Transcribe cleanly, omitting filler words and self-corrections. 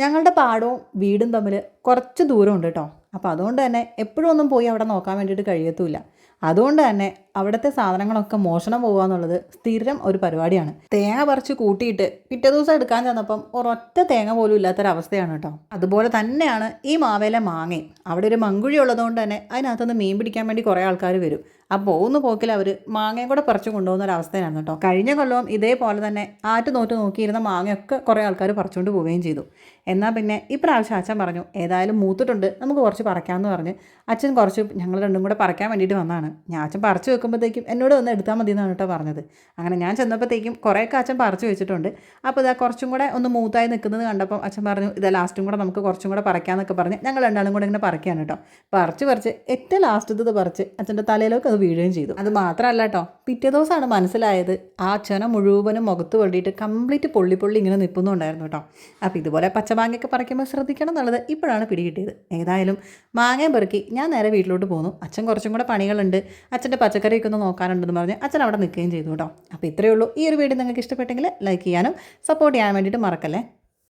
ഞങ്ങളുടെ പാടവും വീടും തമ്മിൽ കുറച്ച് ദൂരമുണ്ട് കേട്ടോ. അപ്പോൾ അതുകൊണ്ട് തന്നെ എപ്പോഴും ഒന്നും പോയി അവിടെ നോക്കാൻ വേണ്ടിയിട്ട് കഴിയത്തുമില്ല. അതുകൊണ്ട് തന്നെ അവിടുത്തെ സാധനങ്ങളൊക്കെ മോഷണം പോകുക എന്നുള്ളത് സ്ഥിരം ഒരു പരിപാടിയാണ്. തേങ്ങ പറിച്ച് കൂട്ടിയിട്ട് പിറ്റേ ദിവസം എടുക്കാൻ ചെന്നപ്പം ഒരൊറ്റ തേങ്ങ പോലും ഇല്ലാത്തൊരവസ്ഥയാണ് കേട്ടോ. അതുപോലെ തന്നെയാണ് ഈ മാവേലെ മാങ്ങയും. അവിടെ ഒരു മങ്കുഴി ഉള്ളതുകൊണ്ട് തന്നെ അതിനകത്തുനിന്ന് മീൻ പിടിക്കാൻ വേണ്ടി കുറേ ആൾക്കാർ വരും. ആ പോകുന്ന പോക്കിൽ അവർ മാങ്ങയും കൂടെ പറിച്ച് കൊണ്ടുപോകുന്ന ഒരു അവസ്ഥയാണ് കേട്ടോ. കഴിഞ്ഞ കൊല്ലവും ഇതേപോലെ തന്നെ ആറ്റ് നോക്കിയിരുന്ന മാങ്ങയൊക്കെ കുറേ ആൾക്കാർ പറിച്ചുകൊണ്ട് പോവുകയും ചെയ്തു. എന്നാൽ പിന്നെ ഇപ്രാവശ്യം അച്ഛൻ പറഞ്ഞു ഏതായാലും മൂത്തിട്ടുണ്ട്, നമുക്ക് കുറച്ച് പറിക്കാമെന്ന് പറഞ്ഞ് അച്ഛൻ കുറച്ച് ഞങ്ങൾ രണ്ടും കൂടെ പറിക്കാൻ വേണ്ടിയിട്ട് വന്നതാണ്. ഞാൻ അച്ഛൻ പറിച്ച് വെക്കുമ്പോഴത്തേക്കും എന്നോട് വന്ന് എടുത്താൽ മതി എന്നാണ് കേട്ടോ പറഞ്ഞത്. അങ്ങനെ ഞാൻ ചെന്നപ്പോഴത്തേക്കും കുറേയൊക്കെ അച്ഛൻ പറിച്ച് വെച്ചിട്ടുണ്ട്. അപ്പോൾ ഇതാ കുറച്ചും കൂടെ ഒന്ന് മൂത്തായി നിൽക്കുന്നത് കണ്ടപ്പോൾ അച്ഛൻ പറഞ്ഞു ഇത് ലാസ്റ്റും കൂടെ നമുക്ക് കുറച്ചും കൂടെ പറിക്കാമെന്നൊക്കെ പറഞ്ഞ് ഞങ്ങൾ രണ്ടാളും കൂടെ ഇങ്ങനെ പറിക്കുകയാണ് കേട്ടോ. പറിച്ച് ഏറ്റവും ലാസ്റ്റ് ഇത് പറിച്ച് അച്ഛൻ്റെ തലയിലൊക്കെ അത് വീഴുകയും ചെയ്തു. അത് മാത്രമല്ല കേട്ടോ, പിറ്റേ ദിവസമാണ് മനസ്സിലായത് ആ ചെന മുഴുവനും മുഖത്ത് വെള്ളിയിട്ട് കംപ്ലീറ്റ് പൊള്ളി ഇങ്ങനെ നിൽക്കുന്നുണ്ടായിരുന്നു കേട്ടോ. അപ്പോൾ ഇതുപോലെ പച്ചമാങ്ങയൊക്കെ പറിക്കുമ്പോൾ ശ്രദ്ധിക്കണം എന്നുള്ളത് ഇപ്പോഴാണ് പിടികിട്ടിയത്. ഏതായാലും മാങ്ങയും പെറുക്കി ഞാൻ നേരെ വീട്ടിലോട്ട് പോന്നു. അച്ഛൻ കുറച്ചും കൂടെ പണികളുണ്ട്, അച്ഛൻ്റെ പച്ചക്കറിയൊക്കെ ഒന്ന് നോക്കാനുണ്ടെന്ന് പറഞ്ഞ് അച്ഛൻ അവിടെ നിൽക്കുകയും ചെയ്തു കേട്ടോ. അപ്പോൾ ഇത്രയേ ഉള്ളൂ. ഈ ഒരു വീഡിയോ നിങ്ങൾക്ക് ഇഷ്ടപ്പെട്ടെങ്കിൽ ലൈക്ക് ചെയ്യാനും സപ്പോർട്ട് ചെയ്യാൻ വേണ്ടിയിട്ട് മറക്കല്ലേ.